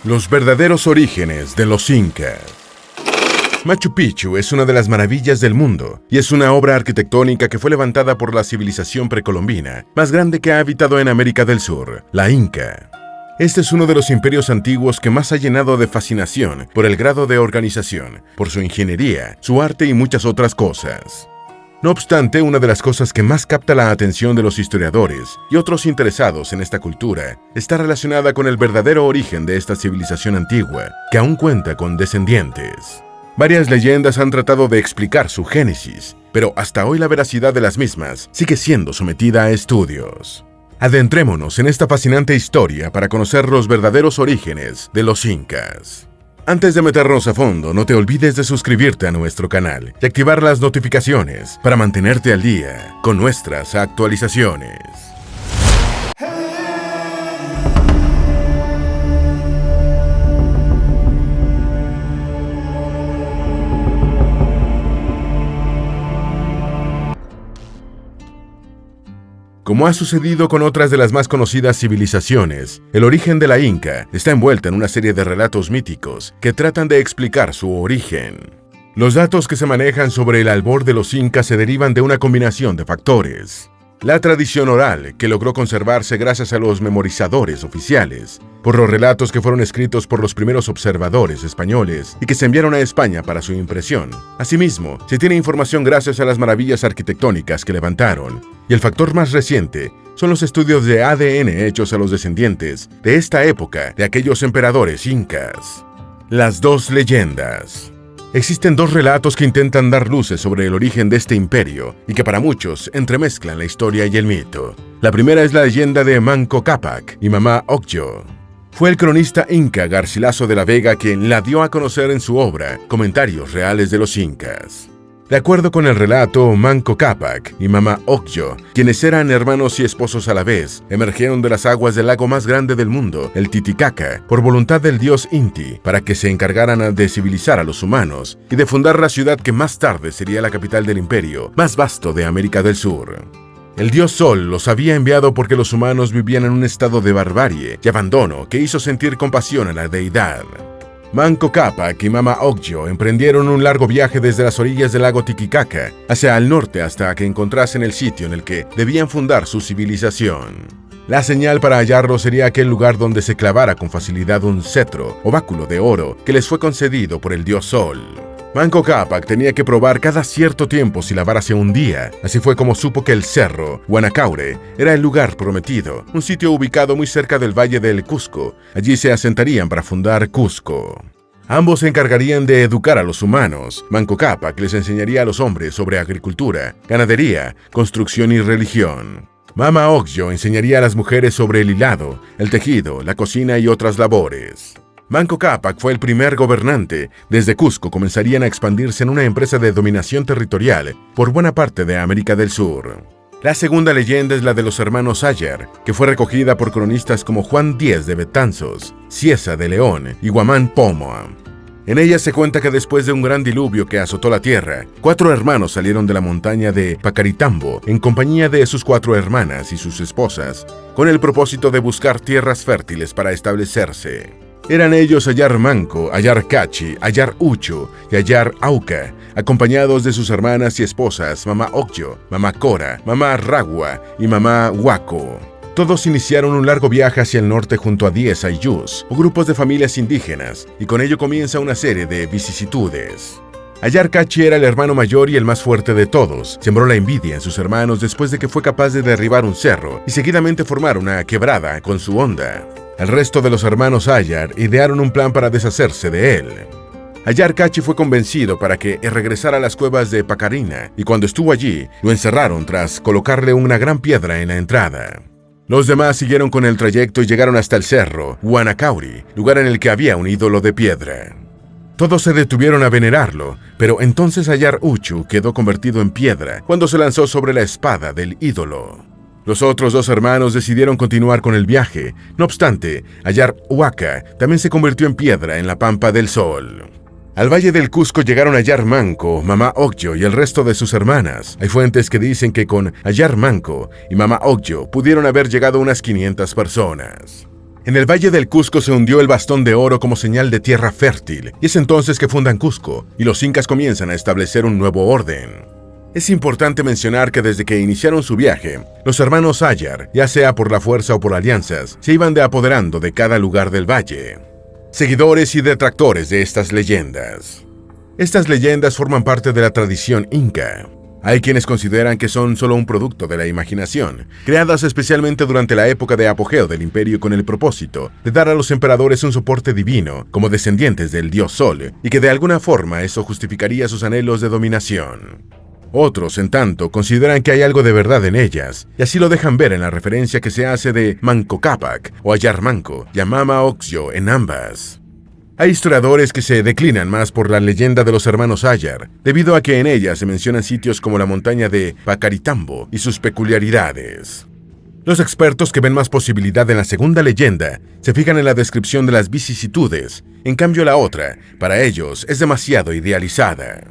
Los verdaderos orígenes de los incas. Machu Picchu es una de las maravillas del mundo y es una obra arquitectónica que fue levantada por la civilización precolombina más grande que ha habitado en América del Sur, la Inca. Este es uno de los imperios antiguos que más ha llenado de fascinación por el grado de organización, por su ingeniería, su arte y muchas otras cosas. No obstante, una de las cosas que más capta la atención de los historiadores y otros interesados en esta cultura está relacionada con el verdadero origen de esta civilización antigua, que aún cuenta con descendientes. Varias leyendas han tratado de explicar su génesis, pero hasta hoy la veracidad de las mismas sigue siendo sometida a estudios. Adentrémonos en esta fascinante historia para conocer los verdaderos orígenes de los incas. Antes de meternos a fondo, no te olvides de suscribirte a nuestro canal y activar las notificaciones para mantenerte al día con nuestras actualizaciones. Como ha sucedido con otras de las más conocidas civilizaciones, el origen de la Inca está envuelta en una serie de relatos míticos que tratan de explicar su origen. Los datos que se manejan sobre el albor de los incas se derivan de una combinación de factores. La tradición oral, que logró conservarse gracias a los memorizadores oficiales, por los relatos que fueron escritos por los primeros observadores españoles y que se enviaron a España para su impresión. Asimismo, se tiene información gracias a las maravillas arquitectónicas que levantaron, y el factor más reciente son los estudios de ADN hechos a los descendientes de esta época de aquellos emperadores incas. Las dos leyendas. Existen dos relatos que intentan dar luces sobre el origen de este imperio y que para muchos entremezclan la historia y el mito. La primera es la leyenda de Manco Cápac y Mama Ocllo. Fue el cronista inca Garcilaso de la Vega quien la dio a conocer en su obra Comentarios Reales de los Incas. De acuerdo con el relato, Manco Cápac y Mama Ocllo, quienes eran hermanos y esposos a la vez, emergieron de las aguas del lago más grande del mundo, el Titicaca, por voluntad del dios Inti, para que se encargaran de civilizar a los humanos y de fundar la ciudad que más tarde sería la capital del imperio más vasto de América del Sur. El dios Sol los había enviado porque los humanos vivían en un estado de barbarie y abandono que hizo sentir compasión a la deidad. Manco Cápac y Mama Ocllo emprendieron un largo viaje desde las orillas del lago Titicaca hacia el norte hasta que encontrasen el sitio en el que debían fundar su civilización. La señal para hallarlo sería aquel lugar donde se clavara con facilidad un cetro o báculo de oro que les fue concedido por el dios Sol. Manco Cápac tenía que probar cada cierto tiempo si la vara se hundía. Así fue como supo que el cerro Guanacaure era el lugar prometido, un sitio ubicado muy cerca del valle del Cusco. Allí se asentarían para fundar Cusco. Ambos se encargarían de educar a los humanos. Manco Cápac les enseñaría a los hombres sobre agricultura, ganadería, construcción y religión. Mama Ocllo enseñaría a las mujeres sobre el hilado, el tejido, la cocina y otras labores. Manco Cápac fue el primer gobernante. Desde Cusco comenzarían a expandirse en una empresa de dominación territorial por buena parte de América del Sur. La segunda leyenda es la de los hermanos Ayar, que fue recogida por cronistas como Juan Díez de Betanzos, Cieza de León y Guamán Pomoa. En ella se cuenta que después de un gran diluvio que azotó la tierra, 4 hermanos salieron de la montaña de Pacaritambo en compañía de sus 4 hermanas y sus esposas, con el propósito de buscar tierras fértiles para establecerse. Eran ellos Ayar Manco, Ayar Cachi, Ayar Ucho y Ayar Auca, acompañados de sus hermanas y esposas Mama Ocllo, Mama Cora, Mama Ragua y Mama Huaco. Todos iniciaron un largo viaje hacia el norte junto a 10 ayllus, o grupos de familias indígenas, y con ello comienza una serie de vicisitudes. Ayar Cachi era el hermano mayor y el más fuerte de todos. Sembró la envidia en sus hermanos después de que fue capaz de derribar un cerro y seguidamente formar una quebrada con su honda. El resto de los hermanos Ayar idearon un plan para deshacerse de él. Ayar Cachi fue convencido para que regresara a las cuevas de Pacarina, y cuando estuvo allí, lo encerraron tras colocarle una gran piedra en la entrada. Los demás siguieron con el trayecto y llegaron hasta el cerro Guanacauri, lugar en el que había un ídolo de piedra. Todos se detuvieron a venerarlo, pero entonces Ayar Uchu quedó convertido en piedra cuando se lanzó sobre la espada del ídolo. Los otros 2 hermanos decidieron continuar con el viaje. No obstante, Ayar Huaca también se convirtió en piedra en la Pampa del Sol. Al Valle del Cusco llegaron Ayar Manco, Mama Ocllo y el resto de sus hermanas. Hay fuentes que dicen que con Ayar Manco y Mama Ocllo pudieron haber llegado unas 500 personas. En el Valle del Cusco se hundió el bastón de oro como señal de tierra fértil, y es entonces que fundan Cusco, y los incas comienzan a establecer un nuevo orden. Es importante mencionar que desde que iniciaron su viaje, los hermanos Ayar, ya sea por la fuerza o por alianzas, se iban apoderando de cada lugar del valle. Seguidores y detractores de estas leyendas. Estas leyendas forman parte de la tradición inca. Hay quienes consideran que son solo un producto de la imaginación, creadas especialmente durante la época de apogeo del imperio con el propósito de dar a los emperadores un soporte divino como descendientes del dios Sol, y que de alguna forma eso justificaría sus anhelos de dominación. Otros, en tanto, consideran que hay algo de verdad en ellas, y así lo dejan ver en la referencia que se hace de Manco Cápac o Ayar Manco y Amama Oxyo en ambas. Hay historiadores que se declinan más por la leyenda de los hermanos Ayar, debido a que en ella se mencionan sitios como la montaña de Pacaritambo y sus peculiaridades. Los expertos que ven más posibilidad en la segunda leyenda se fijan en la descripción de las vicisitudes, en cambio la otra, para ellos, es demasiado idealizada.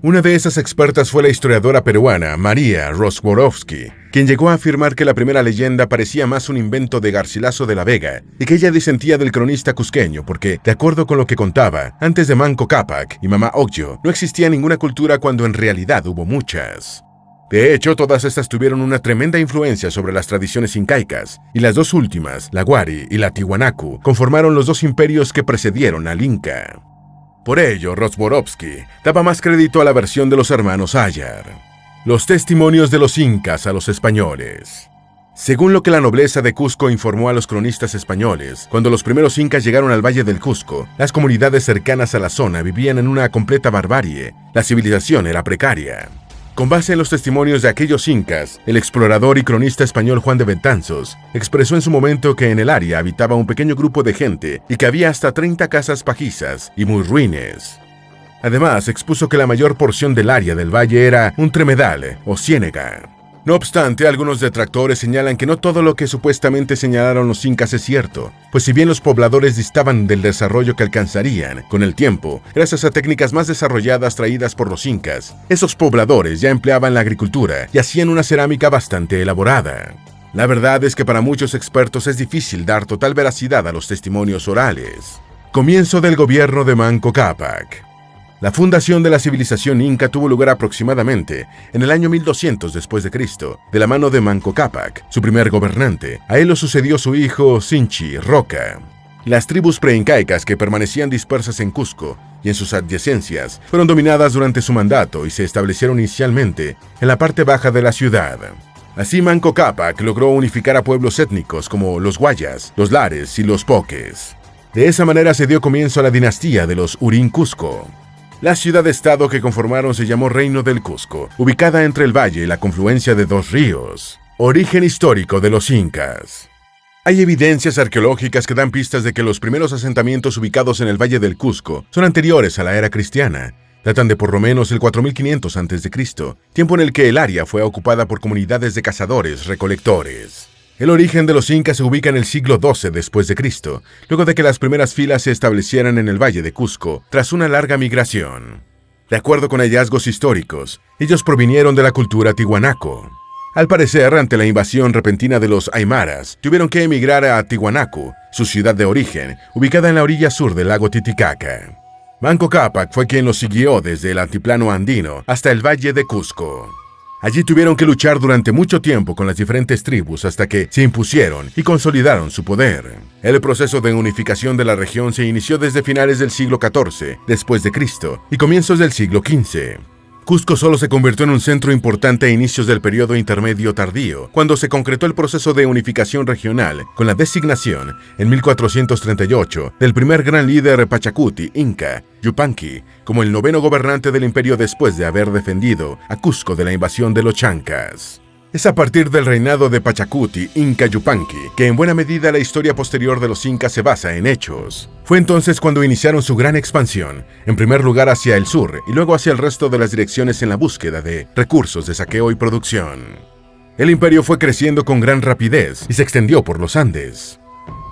Una de esas expertas fue la historiadora peruana María Rozborowski, quien llegó a afirmar que la primera leyenda parecía más un invento de Garcilaso de la Vega y que ella disentía del cronista cusqueño porque, de acuerdo con lo que contaba, antes de Manco Cápac y Mama Ocllo no existía ninguna cultura cuando en realidad hubo muchas. De hecho, todas estas tuvieron una tremenda influencia sobre las tradiciones incaicas, y las dos últimas, la Wari y la Tiwanaku, conformaron los dos imperios que precedieron al Inca. Por ello, Rozborowski daba más crédito a la versión de los hermanos Ayar. Los testimonios de los incas a los españoles. Según lo que la nobleza de Cusco informó a los cronistas españoles, cuando los primeros incas llegaron al Valle del Cusco, las comunidades cercanas a la zona vivían en una completa barbarie. La civilización era precaria. Con base en los testimonios de aquellos incas, el explorador y cronista español Juan de Betanzos expresó en su momento que en el área habitaba un pequeño grupo de gente y que había hasta 30 casas pajizas y muy ruines. Además, expuso que la mayor porción del área del valle era un tremedal o ciénega. No obstante, algunos detractores señalan que no todo lo que supuestamente señalaron los incas es cierto, pues si bien los pobladores distaban del desarrollo que alcanzarían con el tiempo, gracias a técnicas más desarrolladas traídas por los incas, esos pobladores ya empleaban la agricultura y hacían una cerámica bastante elaborada. La verdad es que para muchos expertos es difícil dar total veracidad a los testimonios orales. Comienzo del gobierno de Manco Cápac. La fundación de la civilización inca tuvo lugar aproximadamente en el año 1200 después de Cristo, de la mano de Manco Cápac, su primer gobernante. A él lo sucedió su hijo Sinchi Roca. Las tribus preincaicas que permanecían dispersas en Cusco y en sus adyacencias fueron dominadas durante su mandato y se establecieron inicialmente en la parte baja de la ciudad. Así Manco Cápac logró unificar a pueblos étnicos como los Guayas, los Lares y los Poques. De esa manera se dio comienzo a la dinastía de los Urín Cusco. La ciudad-estado que conformaron se llamó Reino del Cusco, ubicada entre el valle y la confluencia de dos ríos. Origen histórico de los incas. Hay evidencias arqueológicas que dan pistas de que los primeros asentamientos ubicados en el Valle del Cusco son anteriores a la era cristiana. Datan de por lo menos el 4500 a.C., tiempo en el que el área fue ocupada por comunidades de cazadores-recolectores. El origen de los incas se ubica en el siglo XII después de Cristo, luego de que las primeras filas se establecieran en el Valle de Cusco tras una larga migración. De acuerdo con hallazgos históricos, ellos provinieron de la cultura tiwanaku. Al parecer, ante la invasión repentina de los aymaras, tuvieron que emigrar a Tiwanaku, su ciudad de origen, ubicada en la orilla sur del lago Titicaca. Manco Cápac fue quien los siguió desde el altiplano andino hasta el Valle de Cusco. Allí tuvieron que luchar durante mucho tiempo con las diferentes tribus hasta que se impusieron y consolidaron su poder. El proceso de unificación de la región se inició desde finales del siglo XIV después de Cristo y comienzos del siglo XV. Cusco solo se convirtió en un centro importante a inicios del periodo intermedio tardío, cuando se concretó el proceso de unificación regional con la designación, en 1438, del primer gran líder Pachacuti Inca, Yupanqui, como el noveno gobernante del imperio después de haber defendido a Cusco de la invasión de los chancas. Es a partir del reinado de Pachacuti Inca Yupanqui que en buena medida la historia posterior de los incas se basa en hechos. Fue entonces cuando iniciaron su gran expansión, en primer lugar hacia el sur y luego hacia el resto de las direcciones en la búsqueda de recursos de saqueo y producción. El imperio fue creciendo con gran rapidez y se extendió por los Andes.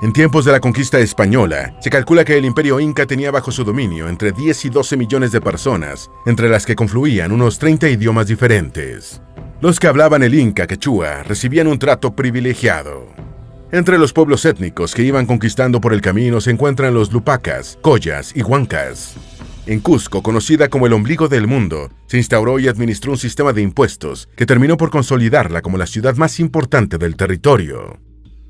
En tiempos de la conquista española, se calcula que el imperio inca tenía bajo su dominio entre 10 y 12 millones de personas, entre las que confluían unos 30 idiomas diferentes. Los que hablaban el inca quechua recibían un trato privilegiado. Entre los pueblos étnicos que iban conquistando por el camino se encuentran los lupacas, collas y huancas. En Cusco, conocida como el ombligo del mundo, se instauró y administró un sistema de impuestos que terminó por consolidarla como la ciudad más importante del territorio.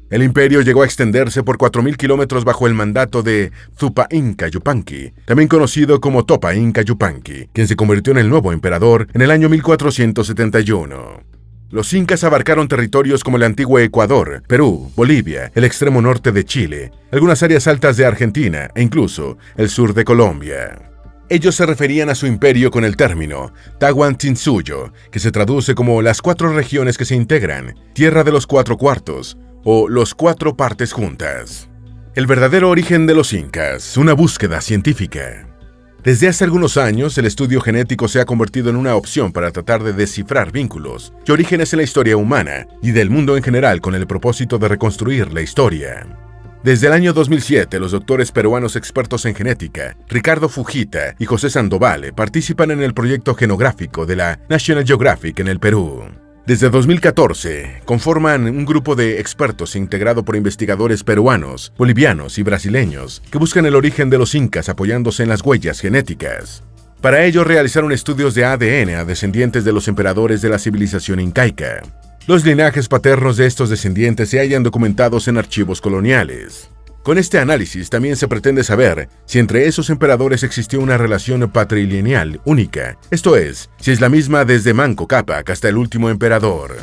El imperio llegó a extenderse por 4.000 kilómetros bajo el mandato de Tupac Inca Yupanqui, también conocido como Topa Inca Yupanqui, quien se convirtió en el nuevo emperador en el año 1471. Los incas abarcaron territorios como el antiguo Ecuador, Perú, Bolivia, el extremo norte de Chile, algunas áreas altas de Argentina e incluso el sur de Colombia. Ellos se referían a su imperio con el término Tahuantinsuyo, que se traduce como las 4 regiones que se integran, tierra de los 4 cuartos, o los 4 partes juntas. El verdadero origen de los incas, una búsqueda científica. Desde hace algunos años, el estudio genético se ha convertido en una opción para tratar de descifrar vínculos y orígenes en la historia humana y del mundo en general con el propósito de reconstruir la historia. Desde el año 2007, los doctores peruanos expertos en genética, Ricardo Fujita y José Sandoval, participan en el proyecto genográfico de la National Geographic en el Perú. Desde 2014, conforman un grupo de expertos integrado por investigadores peruanos, bolivianos y brasileños que buscan el origen de los incas apoyándose en las huellas genéticas. Para ello realizaron estudios de ADN a descendientes de los emperadores de la civilización incaica. Los linajes paternos de estos descendientes se hallan documentados en archivos coloniales. Con este análisis también se pretende saber si entre esos emperadores existió una relación patrilineal única, esto es, si es la misma desde Manco Cápac hasta el último emperador.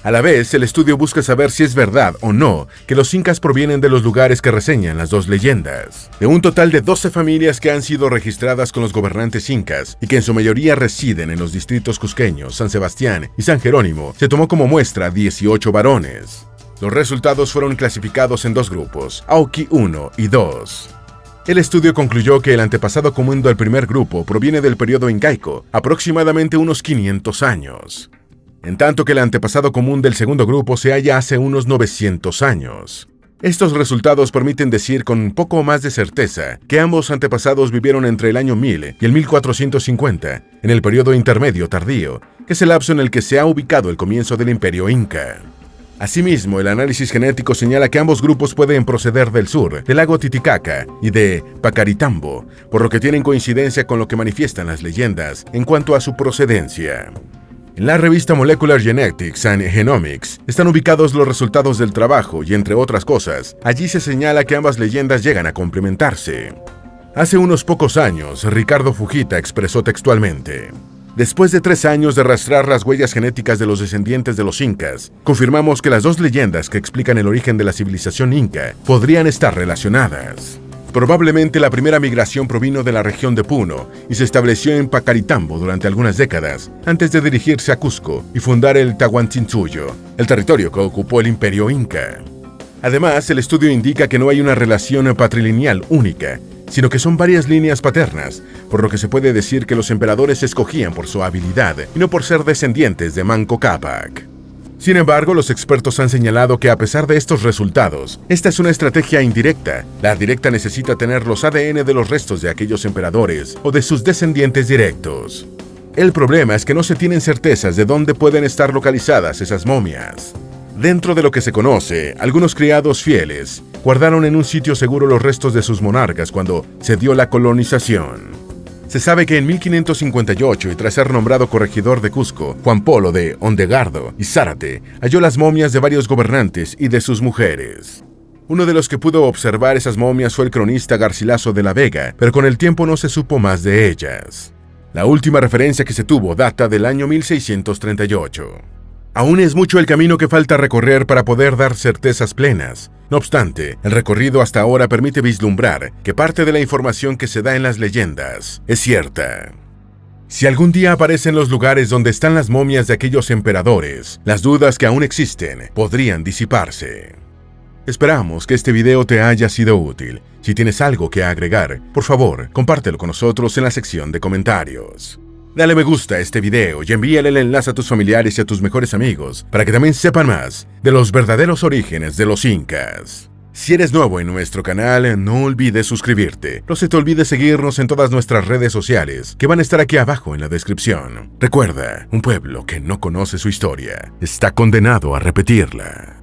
A la vez, el estudio busca saber si es verdad o no que los incas provienen de los lugares que reseñan las 2 leyendas. De un total de 12 familias que han sido registradas con los gobernantes incas y que en su mayoría residen en los distritos cusqueños, San Sebastián y San Jerónimo, se tomó como muestra 18 varones. Los resultados fueron clasificados en 2 grupos, Auqui 1 y 2. El estudio concluyó que el antepasado común del primer grupo proviene del periodo incaico, aproximadamente unos 500 años, en tanto que el antepasado común del segundo grupo se halla hace unos 900 años. Estos resultados permiten decir con un poco más de certeza que ambos antepasados vivieron entre el año 1000 y el 1450, en el periodo intermedio tardío, que es el lapso en el que se ha ubicado el comienzo del imperio inca. Asimismo, el análisis genético señala que ambos grupos pueden proceder del sur, del lago Titicaca y de Pacaritambo, por lo que tienen coincidencia con lo que manifiestan las leyendas en cuanto a su procedencia. En la revista Molecular Genetics and Genomics están ubicados los resultados del trabajo y, entre otras cosas, allí se señala que ambas leyendas llegan a complementarse. Hace unos pocos años, Ricardo Fujita expresó textualmente: después de 3 años de rastrear las huellas genéticas de los descendientes de los incas, confirmamos que las 2 leyendas que explican el origen de la civilización inca podrían estar relacionadas. Probablemente la primera migración provino de la región de Puno y se estableció en Pacaritambo durante algunas décadas, antes de dirigirse a Cusco y fundar el Tahuantinsuyo, el territorio que ocupó el imperio inca. Además, el estudio indica que no hay una relación patrilineal única, sino que son varias líneas paternas, por lo que se puede decir que los emperadores se escogían por su habilidad y no por ser descendientes de Manco Cápac. Sin embargo, los expertos han señalado que a pesar de estos resultados, esta es una estrategia indirecta. La directa necesita tener los ADN de los restos de aquellos emperadores o de sus descendientes directos. El problema es que no se tienen certezas de dónde pueden estar localizadas esas momias. Dentro de lo que se conoce, algunos criados fieles guardaron en un sitio seguro los restos de sus monarcas cuando se dio la colonización. Se sabe que en 1558, y tras ser nombrado corregidor de Cusco, Juan Polo de Ondegardo y Zárate halló las momias de varios gobernantes y de sus mujeres. Uno de los que pudo observar esas momias fue el cronista Garcilaso de la Vega, pero con el tiempo no se supo más de ellas. La última referencia que se tuvo data del año 1638. Aún es mucho el camino que falta recorrer para poder dar certezas plenas. No obstante, el recorrido hasta ahora permite vislumbrar que parte de la información que se da en las leyendas es cierta. Si algún día aparecen los lugares donde están las momias de aquellos emperadores, las dudas que aún existen podrían disiparse. Esperamos que este video te haya sido útil. Si tienes algo que agregar, por favor, compártelo con nosotros en la sección de comentarios. Dale me gusta a este video y envíale el enlace a tus familiares y a tus mejores amigos para que también sepan más de los verdaderos orígenes de los incas. Si eres nuevo en nuestro canal, no olvides suscribirte. No se te olvide seguirnos en todas nuestras redes sociales, que van a estar aquí abajo en la descripción. Recuerda, un pueblo que no conoce su historia está condenado a repetirla.